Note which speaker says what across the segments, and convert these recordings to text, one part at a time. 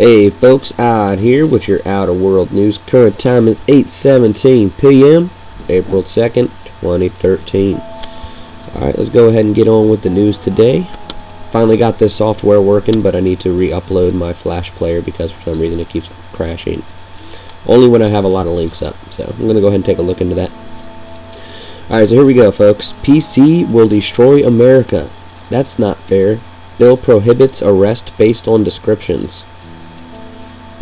Speaker 1: Hey folks, Odd here with your outer world news. Current time is 8:17 p.m. April 2nd, 2013. Alright, let's go ahead and get on with the news today. Finally got this software working, but I need to re-upload my Flash player because for some reason it keeps crashing. Only when I have a lot of links up. So I'm going to go ahead and take a look into that. Alright, so here we go folks. PC will destroy America. That's not fair. Bill prohibits arrest based on descriptions.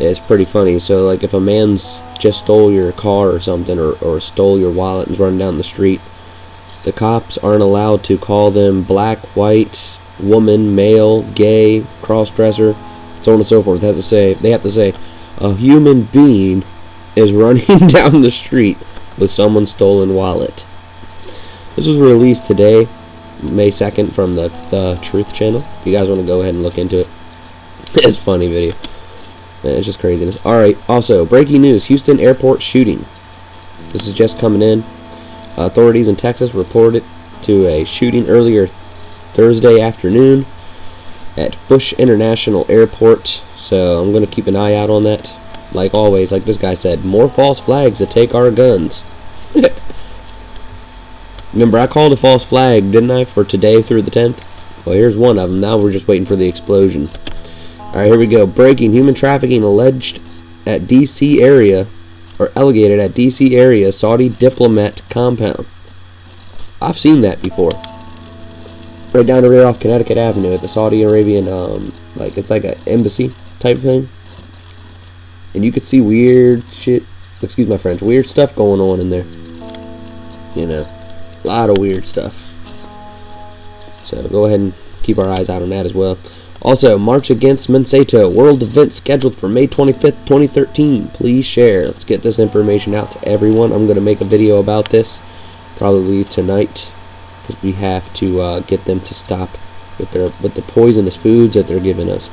Speaker 1: It's pretty funny. So like if a man's just stole your car or something, or stole your wallet and is running down the street, the cops aren't allowed to call them black, white, woman, male, gay, cross-dresser, so on and so forth. They have to say a human being is running down the street with someone's stolen wallet. This was released today, May 2nd, from the Truth channel. If you guys want to go ahead and look into it, it's a funny video. It's just craziness. Alright, also, breaking news, Houston airport shooting. This is just coming in. Authorities in Texas reported to a shooting earlier Thursday afternoon at Bush International Airport. So I'm going to keep an eye out on that. Like always, like this guy said, more false flags to take our guns. Remember, I called a false flag, didn't I, for today through the 10th? Well, here's one of them. Now we're just waiting for the explosion. Alright, here we go. Breaking: human trafficking alleged at D.C. area, or alleged at D.C. area Saudi diplomat compound. I've seen that before. Right down the road off Connecticut Avenue at the Saudi Arabian, like it's like an embassy type thing. And you could see weird shit, excuse my French, weird stuff going on in there. You know, a lot of weird stuff. So go ahead and keep our eyes out on that as well. Also, March Against Monsanto, world event scheduled for May 25th, 2013. Please share. Let's get this information out to everyone. I'm going to make a video about this probably tonight because we have to get them to stop with the poisonous foods that they're giving us.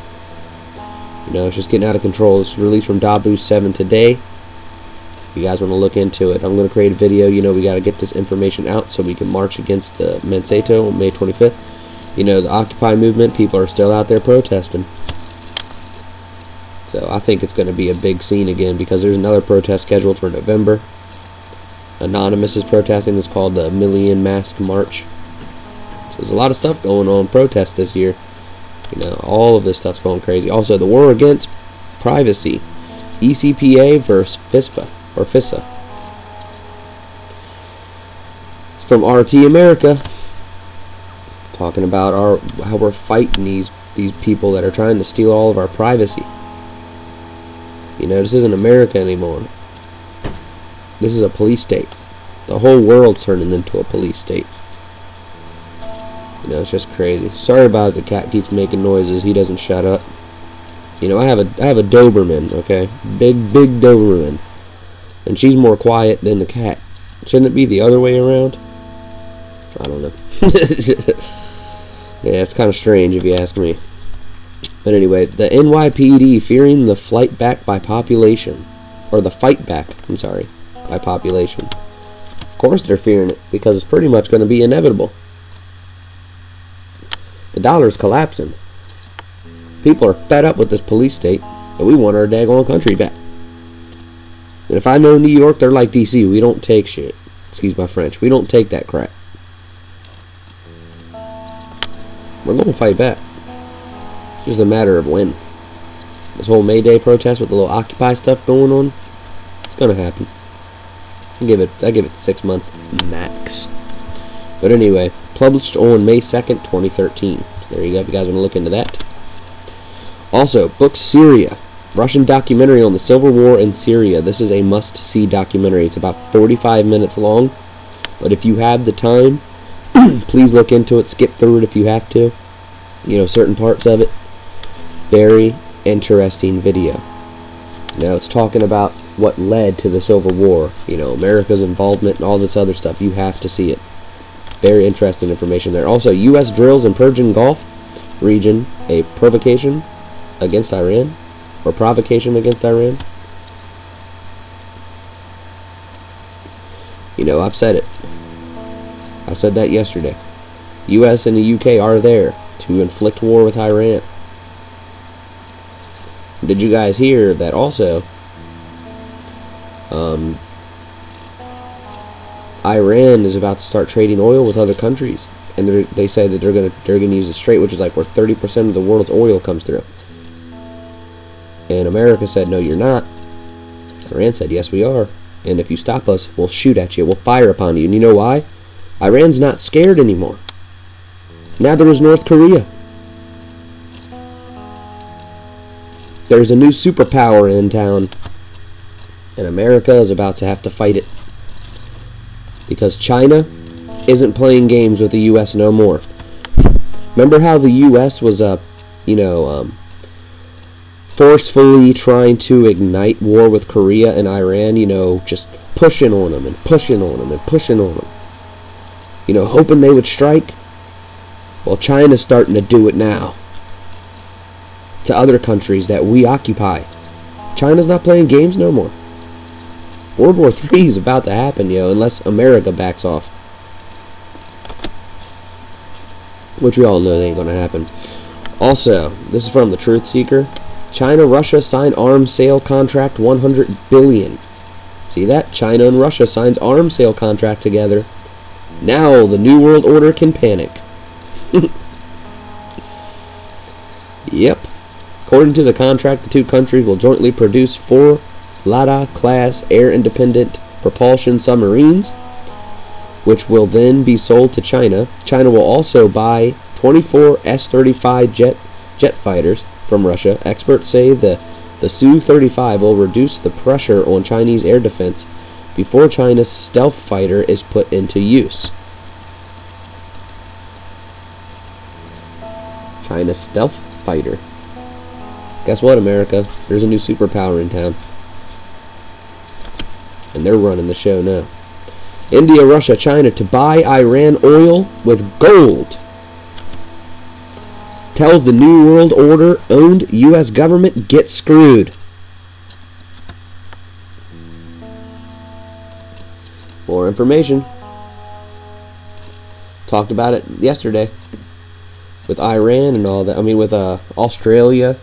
Speaker 1: You know, it's just getting out of control. This is released from WW3 today. If you guys want to look into it, I'm going to create a video. You know, we got to get this information out so we can march against the Monsanto on May 25th. You know, the Occupy movement, people are still out there protesting. So I think it's going to be a big scene again because there's another protest scheduled for November. Anonymous is protesting. It's called the Million Mask March. So there's a lot of stuff going on, protest this year. You know, all of this stuff's going crazy. Also, the war against privacy. ECPA versus FISA, or FISA. It's from RT America. Talking about how we're fighting these people that are trying to steal all of our privacy. You know, this isn't America anymore. This is a police state. The whole world's turning into a police state. You know, it's just crazy. Sorry about it, the cat keeps making noises. He doesn't shut up. You know, I have a Doberman, okay? Big Doberman. And she's more quiet than the cat. Shouldn't it be the other way around? I don't know. Yeah, it's kind of strange if you ask me. But anyway, the NYPD fearing the flight back by population. Or the fight back, I'm sorry, by population. Of course they're fearing it, because it's pretty much going to be inevitable. The dollar's collapsing. People are fed up with this police state, and we want our daggone country back. And if I know New York, they're like D.C. We don't take shit. Excuse my French. We don't take that crap. We're going to fight back. It's just a matter of when. This whole May Day protest with the little Occupy stuff going on, it's going to happen. I give it 6 months max. But anyway, published on May 2nd, 2013. So there you go, if you guys want to look into that. Also, book Syria. Russian documentary on the Civil War in Syria. This is a must-see documentary. It's about 45 minutes long. But if you have the time, please look into it. Skip through it if you have to. You know, certain parts of it. Very interesting video. You know, it's talking about what led to the Civil War. You know, America's involvement and all this other stuff. You have to see it. Very interesting information there. Also, U.S. drills in Persian Gulf region a provocation against Iran. Or provocation against Iran. You know, I've said it. I said that yesterday. U.S. and the UK are there to inflict war with Iran. Did you guys hear that also? Iran is about to start trading oil with other countries, and they say that they're gonna use the Strait, which is like where 30% of the world's oil comes through. And America said, no, you're not. Iran said, yes, we are. And if you stop us, we'll shoot at you. We'll fire upon you. And you know why? Iran's not scared anymore. Neither is North Korea. There's a new superpower in town, and America is about to have to fight it. Because China isn't playing games with the U.S. no more. Remember how the U.S. was, forcefully trying to ignite war with Korea and Iran, just pushing on them and pushing on them and pushing on them. Hoping they would strike. Well, China's starting to do it now to other countries that we occupy. China's not playing games no more. World War III is about to happen, unless America backs off. Which we all know ain't gonna happen. Also, this is from the Truth Seeker. China-Russia sign arms sale contract 100 billion. See that? China and Russia signs arms sale contract together. Now the New World Order can panic. Yep. According to the contract, the two countries will jointly produce 4 Lada-class air-independent propulsion submarines, which will then be sold to China. China will also buy 24 S-35 jet fighters from Russia. Experts say the Su-35 will reduce the pressure on Chinese air defense before China's stealth fighter is put into use. China's stealth fighter. Guess what, America? There's a new superpower in town. And they're running the show now. India, Russia, China to buy Iran oil with gold. Tells the New World Order owned U.S. government, get screwed. More information. Talked about it yesterday. With Iran and all that. I mean, with Australia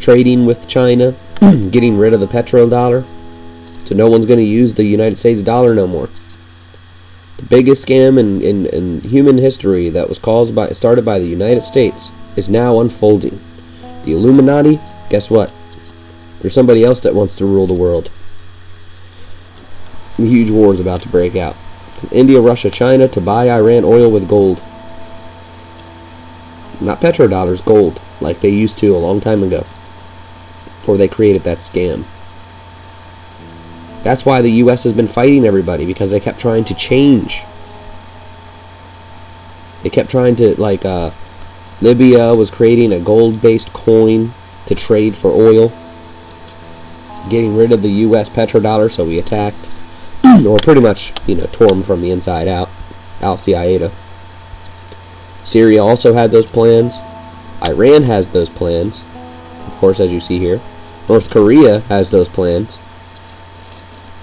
Speaker 1: trading with China. Getting rid of the petrodollar. So no one's going to use the United States dollar no more. The biggest scam in human history that was started by the United States is now unfolding. The Illuminati, guess what? There's somebody else that wants to rule the world. The huge war is about to break out. India, Russia, China to buy Iran oil with gold. Not petrodollars, gold, like they used to a long time ago. Before they created that scam. That's why the U.S. has been fighting everybody, because they kept trying to change. They kept trying to, like, Libya was creating a gold-based coin to trade for oil. Getting rid of the U.S. petrodollar, so we attacked. Or pretty much, tore them from the inside out. Al-Qaeda. Syria also had those plans. Iran has those plans. Of course, as you see here. North Korea has those plans.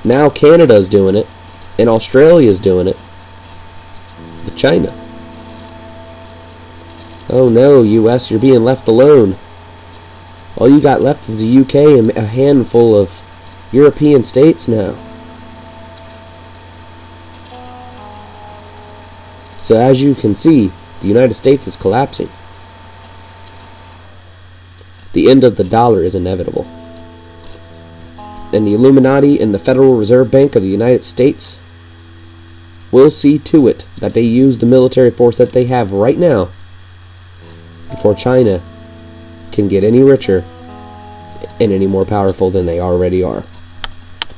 Speaker 1: Now Canada's doing it, and Australia's doing it with China. Oh no, US, you're being left alone. All you got left is the UK and a handful of European states now. So as you can see, the United States is collapsing. The end of the dollar is inevitable. And the Illuminati and the Federal Reserve Bank of the United States will see to it that they use the military force that they have right now before China can get any richer and any more powerful than they already are.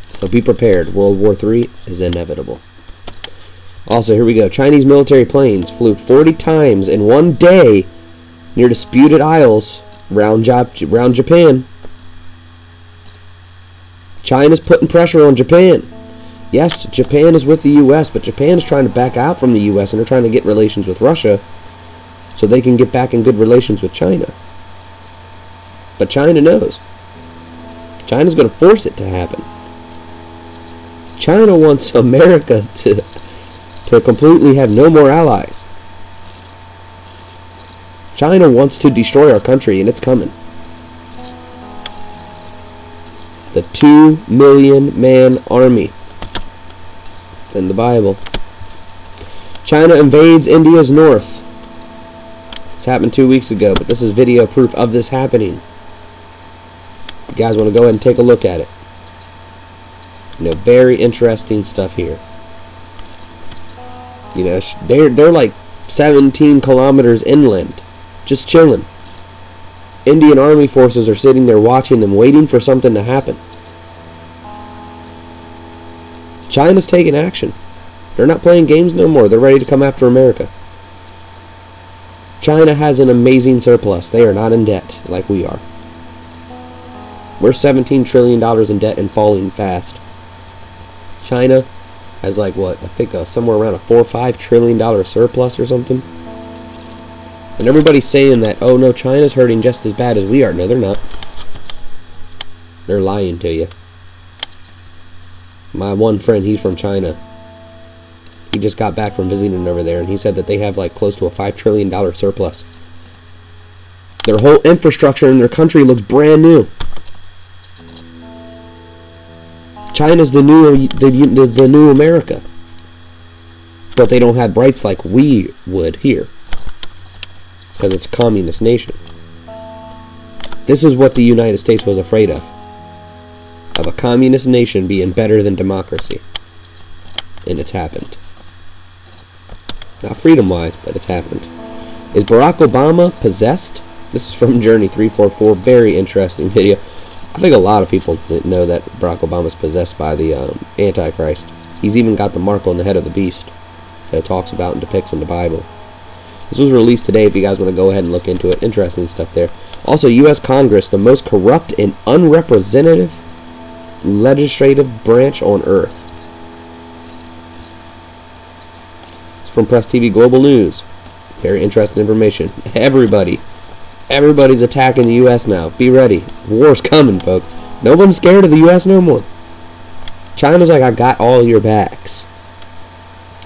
Speaker 1: So be prepared. World War III is inevitable. Also, here we go. Chinese military planes flew 40 times in one day near disputed isles around Japan. China's putting pressure on Japan. Yes, Japan is with the U.S., but Japan is trying to back out from the U.S. and they're trying to get relations with Russia so they can get back in good relations with China. But China knows. China's going to force it to happen. China wants America to completely have no more allies. China wants to destroy our country, and it's coming. The 2 million man army. It's in the Bible. China invades India's north. This happened 2 weeks ago, but this is video proof of this happening. You guys want to go ahead and take a look at it. You know, very interesting stuff here. You know, they're like 17 kilometers inland, just chilling. Indian army forces are sitting there watching them, waiting for something to happen. China's taking action. They're not playing games no more. They're ready to come after America. China has an amazing surplus. They are not in debt like we are. We're $17 trillion in debt and falling fast. China has like what? I think somewhere around a $4 or $5 trillion surplus or something. And everybody's saying that, oh no, China's hurting just as bad as we are. No, they're not. They're lying to you. My one friend, he's from China. He just got back from visiting over there, and he said that they have like close to a $5 trillion surplus. Their whole infrastructure in their country looks brand new. China's the new America. But they don't have rights like we would here. Because it's a communist nation. This is what the United States was afraid of. Of a communist nation being better than democracy. And it's happened. Not freedom-wise, but it's happened. Is Barack Obama possessed? This is from Journey 344. Very interesting video. I think a lot of people know that Barack Obama's possessed by the Antichrist. He's even got the mark on the head of the beast that it talks about and depicts in the Bible. This was released today if you guys want to go ahead and look into it. Interesting stuff there. Also, U.S. Congress, the most corrupt and unrepresentative legislative branch on earth. It's from Press TV Global News. Very interesting information. Everybody's attacking the U.S. now. Be ready. War's coming, folks. No one's scared of the U.S. no more. China's like, I got all your backs.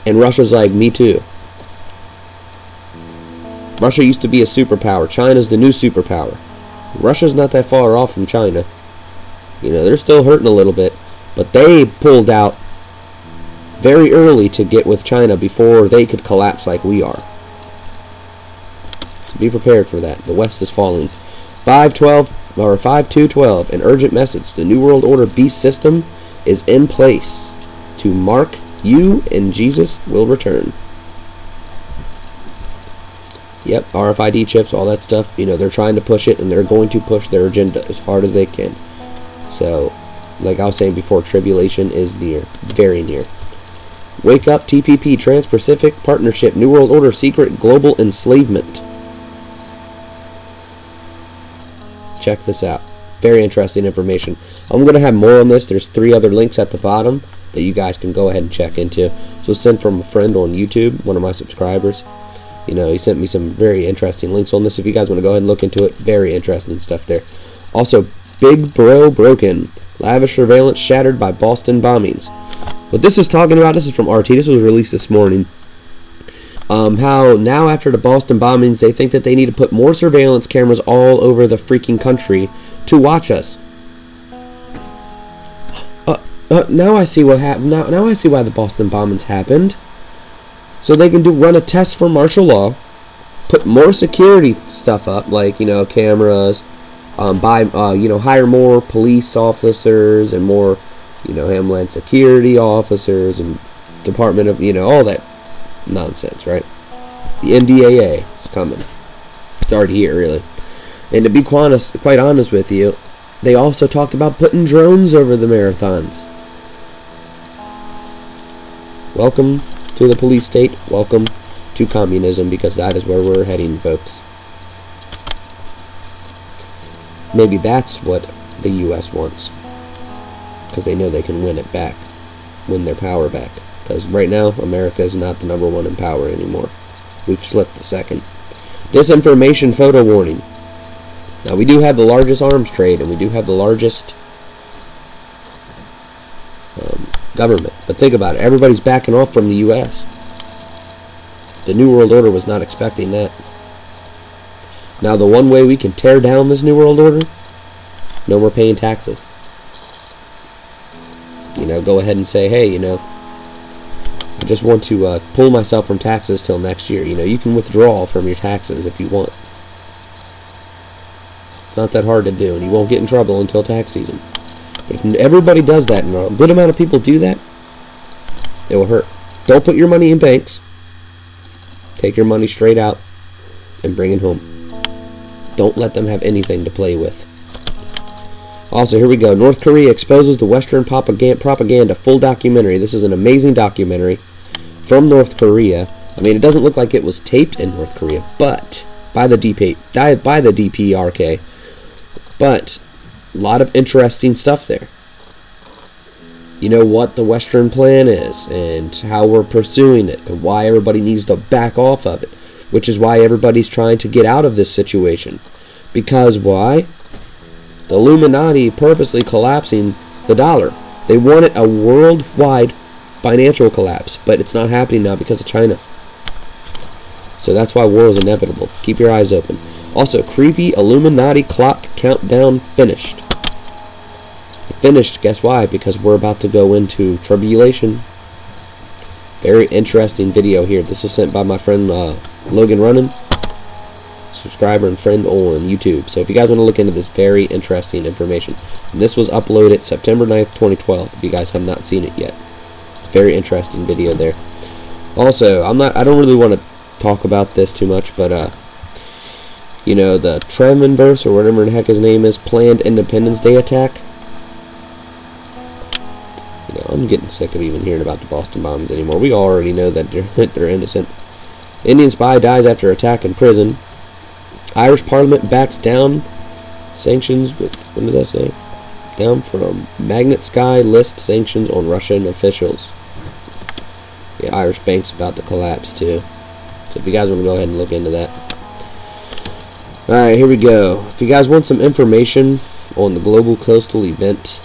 Speaker 1: And Russia's like, me too. Russia used to be a superpower. China's the new superpower. Russia's not that far off from China. You know, they're still hurting a little bit. But they pulled out very early to get with China before they could collapse like we are. So be prepared for that. The West is falling. 5212, an urgent message. The New World Order beast system is in place to mark you and Jesus will return. Yep, RFID chips, all that stuff. You know, they're trying to push it, and they're going to push their agenda as hard as they can. So, like I was saying before, tribulation is near. Very near. Wake up, TPP, Trans-Pacific Partnership, New World Order, secret global enslavement. Check this out. Very interesting information. I'm going to have more on this. There's 3 other links at the bottom that you guys can go ahead and check into. So sent from a friend on YouTube, one of my subscribers. You know, he sent me some very interesting links on this. If you guys want to go ahead and look into it, very interesting stuff there. Also, Big Bro broken. Lavish surveillance shattered by Boston bombings. What this is talking about, this is from RT. This was released this morning. How now after the Boston bombings, they think that they need to put more surveillance cameras all over the freaking country to watch us. Now I see what happened. Now I see why the Boston bombings happened. So they can run a test for martial law, put more security stuff up, like, you know, cameras, hire more police officers and more, you know, Homeland Security officers and Department of, you know, all that nonsense, right? The NDAA is coming. It's already here, really. And to be quite honest with you, they also talked about putting drones over the marathons. Welcome to the police state. Welcome to communism, because that is where we're heading, folks. Maybe that's what the U.S. wants, because they know they can win it back, win their power back. Because right now, America is not the #1 in power anymore. We've slipped a second. Disinformation photo warning. Now, we do have the largest arms trade, and we do have the largest government. But think about it. Everybody's backing off from the U.S. The New World Order was not expecting that. Now, the one way we can tear down this New World Order, no more paying taxes. You know, go ahead and say, hey, you know, I just want to pull myself from taxes till next year. You know, you can withdraw from your taxes if you want. It's not that hard to do, and you won't get in trouble until tax season. But if everybody does that, and a good amount of people do that, it will hurt. Don't put your money in banks. Take your money straight out and bring it home. Don't let them have anything to play with. Also, here we go. North Korea exposes the Western propaganda. Full documentary. This is an amazing documentary from North Korea. I mean, it doesn't look like it was taped in North Korea, but by the DPRK. But a lot of interesting stuff there. You know what the Western plan is, and how we're pursuing it, and why everybody needs to back off of it, which is why everybody's trying to get out of this situation. Because why? The Illuminati purposely collapsing the dollar. They wanted a worldwide financial collapse, but it's not happening now because of China. So that's why war is inevitable. Keep your eyes open. Also, creepy Illuminati clock countdown finished. Finished, guess why? Because we're about to go into tribulation. Very interesting video here. This was sent by my friend Logan Runnin, subscriber and friend on YouTube. So if you guys want to look into this, very interesting information. And this was uploaded September 9th, 2012. If you guys have not seen it yet, very interesting video there. Also, I don't really want to talk about this too much, but you know, the Tremendverse, or whatever the heck his name is, planned Independence Day attack. You know, I'm getting sick of even hearing about the Boston bombings anymore. We already know that they're innocent. Indian spy dies after attack in prison. Irish Parliament backs down sanctions with, what does that say? Down from Magnet Sky list sanctions on Russian officials. Yeah, Irish bank's about to collapse too. So if you guys want to go ahead and look into that. Alright, here we go. If you guys want some information on the global coastal event,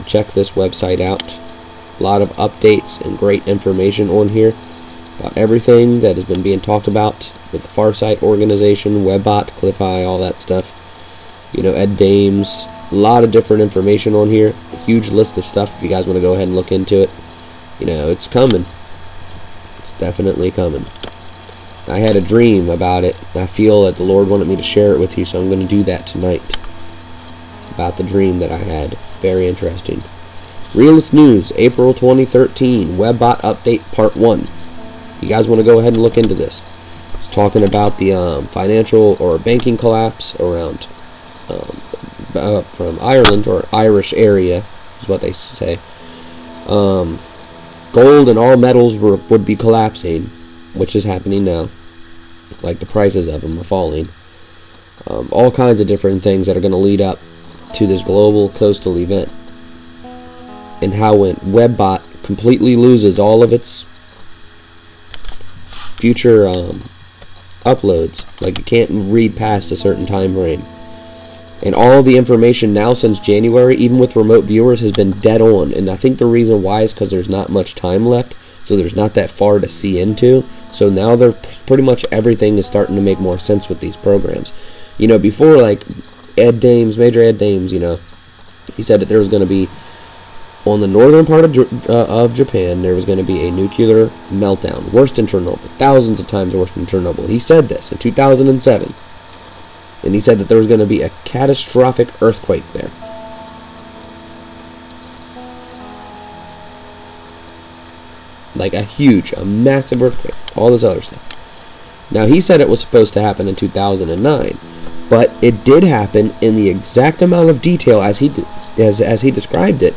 Speaker 1: check this website out. A lot of updates and great information on here about everything that has been being talked about with the Farsight organization, Webbot, Cliff High, all that stuff. You know, Ed Dames, a lot of different information on here. A huge list of stuff if you guys want to go ahead and look into it. You know, it's coming. It's definitely coming. I had a dream about it. I feel that the Lord wanted me to share it with you, so I'm going to do that tonight. About the dream that I had. Very interesting. Realist News, April 2013, Webbot Update Part 1. You guys want to go ahead and look into this. It's talking about the financial or banking collapse around from Ireland, or Irish area is what they say. Gold and all metals would be collapsing, which is happening now. Like the prices of them are falling. All kinds of different things that are going to lead up to this global coastal event. And how when Webbot completely loses all of its future uploads, like you can't read past a certain time frame, and all the information now since January, even with remote viewers, has been dead on. And I think the reason why is because there's not much time left, so there's not that far to see into. So now they're pretty much everything is starting to make more sense with these programs. You know, before, like Ed Dames, Major Ed Dames, you know, he said that there was going to be, on the northern part of Japan, there was going to be a nuclear meltdown, worse than Chernobyl, thousands of times worse than Chernobyl. He said this in 2007, and he said that there was going to be a catastrophic earthquake there. Like a massive earthquake, all this other stuff. Now, he said it was supposed to happen in 2009, but it did happen in the exact amount of detail as he described it,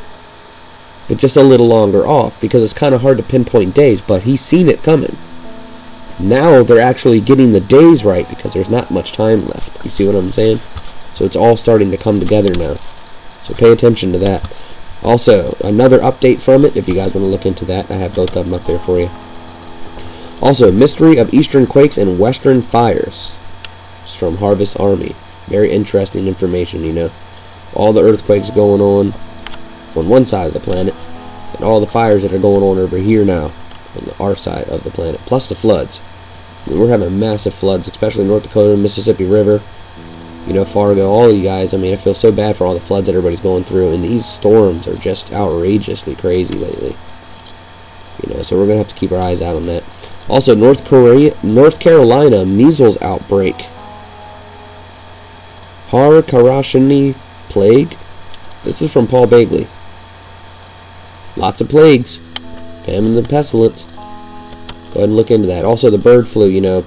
Speaker 1: but just a little longer off, because it's kind of hard to pinpoint days, but he's seen it coming. Now they're actually getting the days right because there's not much time left. You see what I'm saying? So it's all starting to come together now. So pay attention to that. Also, another update from it, if you guys want to look into that, I have both of them up there for you. Also, Mystery of Eastern Quakes and Western Fires. It's from Harvest Army. Very interesting information, you know. All the earthquakes going on one side of the planet, and all the fires that are going on over here now on our side of the planet, plus the floods. I mean, we're having massive floods, especially in North Dakota, Mississippi River. You know, Fargo, all of you guys. I mean, I feel so bad for all the floods that everybody's going through, and these storms are just outrageously crazy lately. You know, so we're gonna have to keep our eyes out on that. Also, North Carolina measles outbreak. Harkarashini plague. This is from Paul Bagley. Lots of plagues, famine and pestilence. Go ahead and look into that. Also, the bird flu. You know,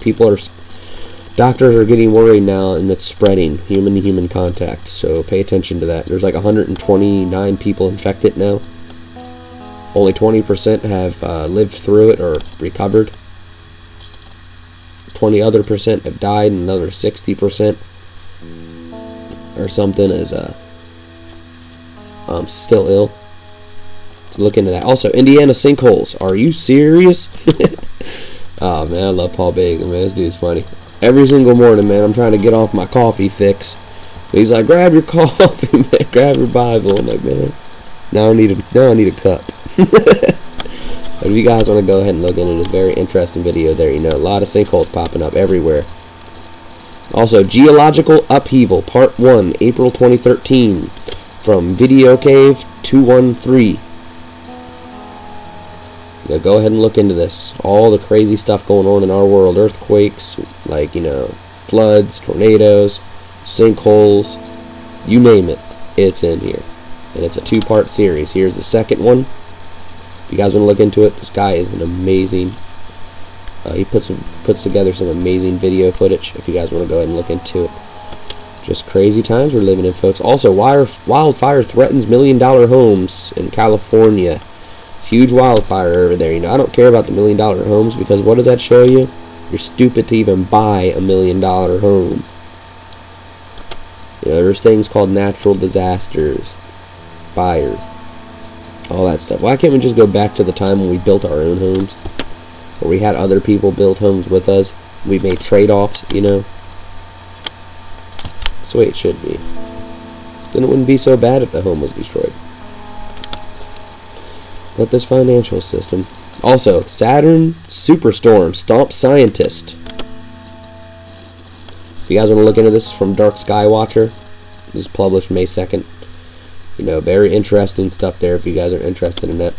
Speaker 1: doctors are getting worried now, and it's spreading human-to-human contact. So pay attention to that. There's like 129 people infected now. Only 20% have lived through it or recovered. 20% have died, and another 60% or something is still ill. So look into that. Also, Indiana sinkholes. Are you serious? Oh man, I love Paul Bagley, man. This dude's funny. Every single morning, man, I'm trying to get off my coffee fix. He's like, grab your coffee, man. Grab your Bible. I'm like, man, now I need a cup. But if you guys want to go ahead and look into this very interesting video there, you know, a lot of sinkholes popping up everywhere. Also, Geological Upheaval, Part 1, April 2013, from Video Cave 213. You know, go ahead and look into this. All the crazy stuff going on in our world. Earthquakes, like, you know, floods, tornadoes, sinkholes, you name it, it's in here. And it's a 2-part series. Here's the second one. If you guys want to look into it, this guy is an amazing. He puts together some amazing video footage. If you guys want to go ahead and look into it, just crazy times we're living in, folks. Also, wildfire threatens $1 million homes in California. Huge wildfire over there. You know, I don't care about the $1 million homes, because what does that show you? You're stupid to even buy $1 million home. You know, there's things called natural disasters, fires, all that stuff. Why can't we just go back to the time when we built our own homes, where we had other people build homes with us? We made trade-offs, you know. That's the way it should be. Then it wouldn't be so bad if the home was destroyed. But this financial system. Also, Saturn superstorm stomps scientist. If you guys want to look into this, from Dark Sky Watcher. This is published May 2nd. You know, very interesting stuff there if you guys are interested in that.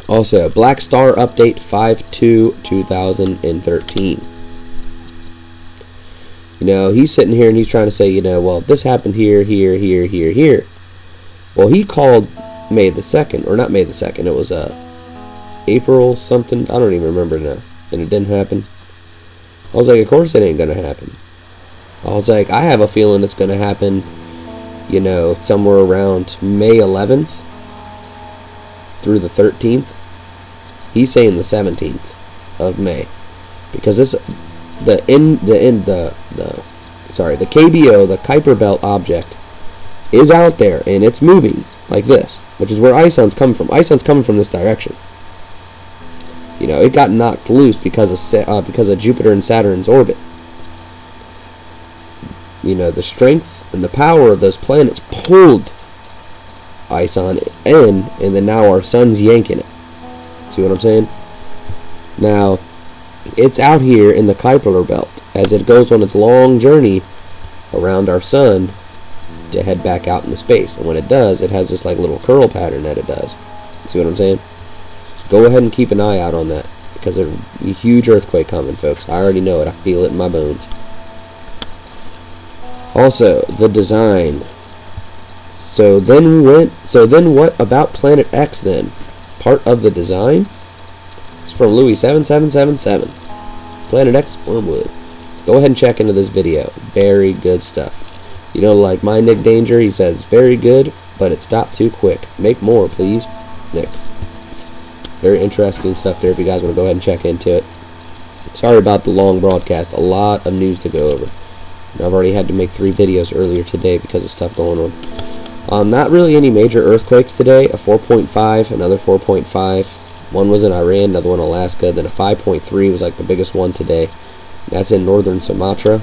Speaker 1: Also, Black Star Update 5/2/2013. You know, he's sitting here and he's trying to say, you know, well, this happened here. Well, he called May the 2nd, or not May the 2nd, it was April something, I don't even remember now, and it didn't happen. I was like, of course it ain't gonna happen. I was like, I have a feeling it's gonna happen, you know, somewhere around May 11th through the 13th. He's saying the 17th of May, because this the KBO, the Kuiper Belt object, is out there and it's moving like this, which is where ISON's coming from. ISON's coming from this direction. You know, it got knocked loose because of Jupiter and Saturn's orbit. You know, the strength and the power of those planets pulled ISON in, and then now our sun's yanking it. See what I'm saying? Now, it's out here in the Kuiper Belt as it goes on its long journey around our sun to head back out into space. And when it does, it has this like little curl pattern that it does. See what I'm saying? So go ahead and keep an eye out on that, because there's a huge earthquake coming, folks. I already know it. I feel it in my bones. Also, the design. So then what about Planet X then? Part of the design? It's from Louis 7777. Planet X Wormwood. Go ahead and check into this video. Very good stuff. You know, like my Nick Danger, he says, very good, but it stopped too quick. Make more, please. Nick. Very interesting stuff there if you guys want to go ahead and check into it. Sorry about the long broadcast. A lot of news to go over. And I've already had to make 3 videos earlier today because of stuff going on. Not really any major earthquakes today. A 4.5, another 4.5. One was in Iran, another one in Alaska. Then a 5.3 was like the biggest one today. That's in northern Sumatra.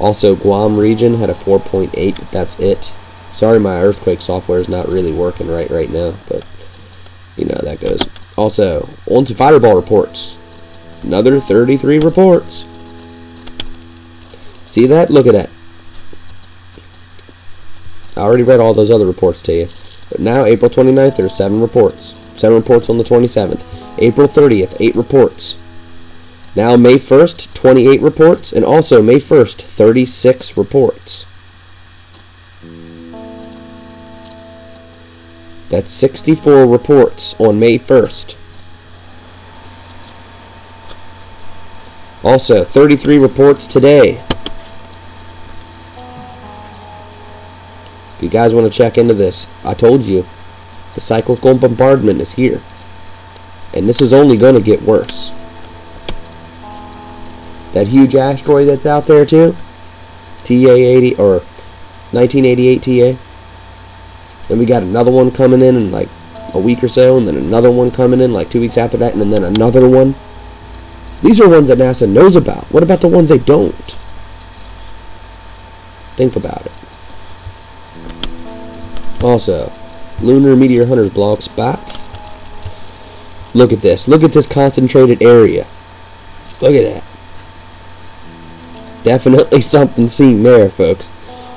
Speaker 1: Also, Guam region had a 4.8. That's it. Sorry, my earthquake software is not really working right now, but you know that goes. Also, on to fireball reports. Another 33 reports. See that? Look at that. I already read all those other reports to you. But now, April 29th, there are 7 reports. 7 reports on the 27th. April 30th, 8 reports. Now, May 1st, 28 reports. And also, May 1st, 36 reports. That's 64 reports on May 1st. Also, 33 reports today. If you guys want to check into this, I told you, the cyclical bombardment is here. And this is only going to get worse. That huge asteroid that's out there too, TA-80 or 1988 TA. Then we got another one coming in like a week or so, and then another one coming in like 2 weeks after that, and then another one. These are ones that NASA knows about. What about the ones they don't? Think about it. Also, lunar meteor hunters blog spots. Look at this. Look at this concentrated area. Look at that. Definitely something seen there, folks.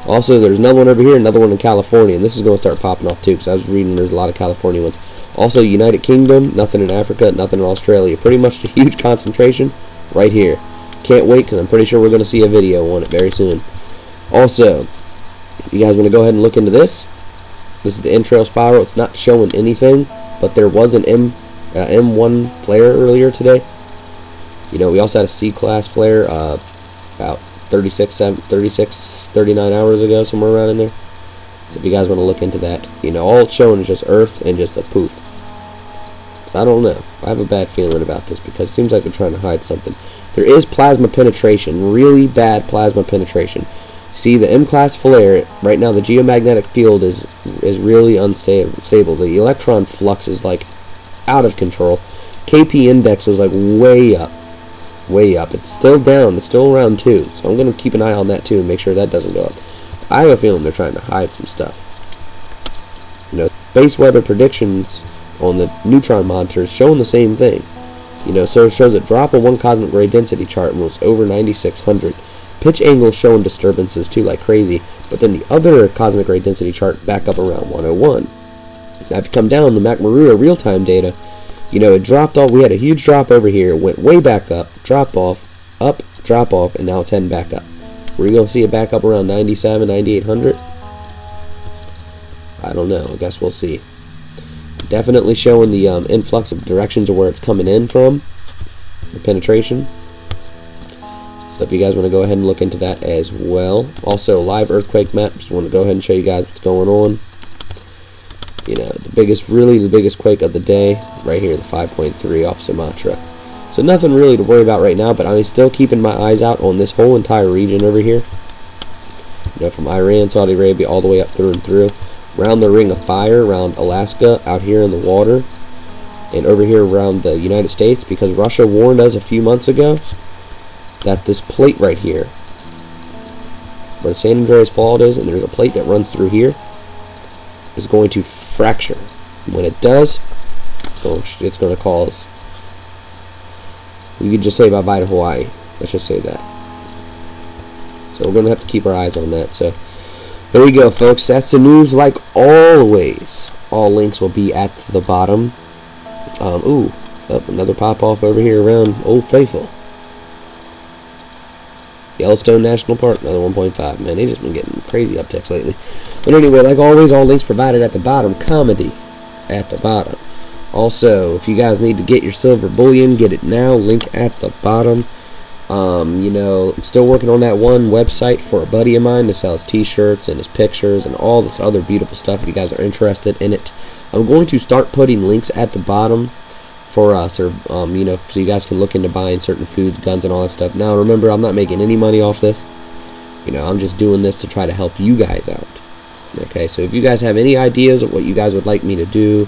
Speaker 1: Also, there's another one over here, another one in California, and this is going to start popping off too, because I was reading there's a lot of California ones. Also, United Kingdom, nothing in Africa, nothing in Australia. Pretty much a huge concentration right here. Can't wait, because I'm pretty sure we're going to see a video on it very soon. Also, you guys want to go ahead and look into this. This is the entrail spiral. It's not showing anything, but there was an M1 flare earlier today. You know, we also had a C-class flare about 39 hours ago, somewhere around in there. So if you guys want to look into that, you know, all it's showing is just Earth and just a poof. So I don't know. I have a bad feeling about this because it seems like they're trying to hide something. There is plasma penetration, really bad plasma penetration. See, the M-class flare, right now the geomagnetic field is really unstable. The electron flux is like out of control. KP index was like way up. It's still down. It's still around 2. So I'm going to keep an eye on that too and make sure that doesn't go up. I have a feeling they're trying to hide some stuff. You know, base weather predictions on the neutron monitors showing the same thing. You know, so it shows a drop of one cosmic ray density chart was over 9600. Pitch angles showing disturbances too like crazy, but then the other cosmic ray density chart back up around 101. Now if you come down to McMurray real-time data, you know, it dropped off. We had a huge drop over here, went way back up, drop off, and now it's heading back up. We're going to see it back up around 97, 9800. I don't know. I guess we'll see. Definitely showing the influx of directions of where it's coming in from, the penetration. So if you guys want to go ahead and look into that as well. Also, live earthquake map. Just want to go ahead and show you guys what's going on. You know, really the biggest quake of the day, right here, the 5.3 off Sumatra. So nothing really to worry about right now, but I'm still keeping my eyes out on this whole entire region over here. You know, from Iran, Saudi Arabia, all the way up through and through. Around the Ring of Fire, around Alaska, out here in the water, and over here around the United States, because Russia warned us a few months ago that this plate right here, where the San Andreas Fault is, and there's a plate that runs through here, is going to fracture. When it does, it's going to cause, you could just say bye-bye to Hawaii. Let's just say that. So we're going to have to keep our eyes on that. So there you go, folks. That's the news like always. All links will be at the bottom. Another pop-off over here around Old Faithful. Yellowstone National Park, another 1.5. Man, they've just been getting crazy upticks lately. But anyway, like always, all links provided at the bottom. Comedy at the bottom. Also, if you guys need to get your silver bullion, get it now. Link at the bottom. You know, I'm still working on that one website for a buddy of mine that sells t-shirts and his pictures and all this other beautiful stuff if you guys are interested in it. I'm going to start putting links at the bottom for us, or you know, so you guys can look into buying certain foods, guns, and all that stuff. Now remember, I'm not making any money off this. You know, I'm just doing this to try to help you guys out. Okay, so if you guys have any ideas of what you guys would like me to do,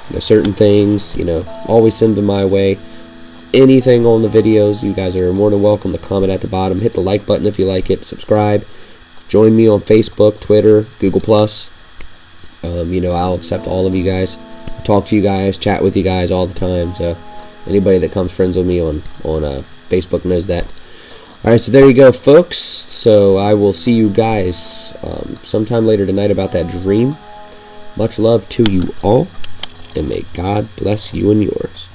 Speaker 1: you know, certain things, you know, always send them my way. Anything on the videos, you guys are more than welcome to comment at the bottom. Hit the like button if you like it. Subscribe. Join me on Facebook, Twitter, Google+. You know, I'll accept all of you guys. Talk to you guys, chat with you guys all the time. So anybody that comes friends with me on Facebook knows that. Alright, so there you go, folks. So I will see you guys sometime later tonight about that dream. Much love to you all, and may God bless you and yours.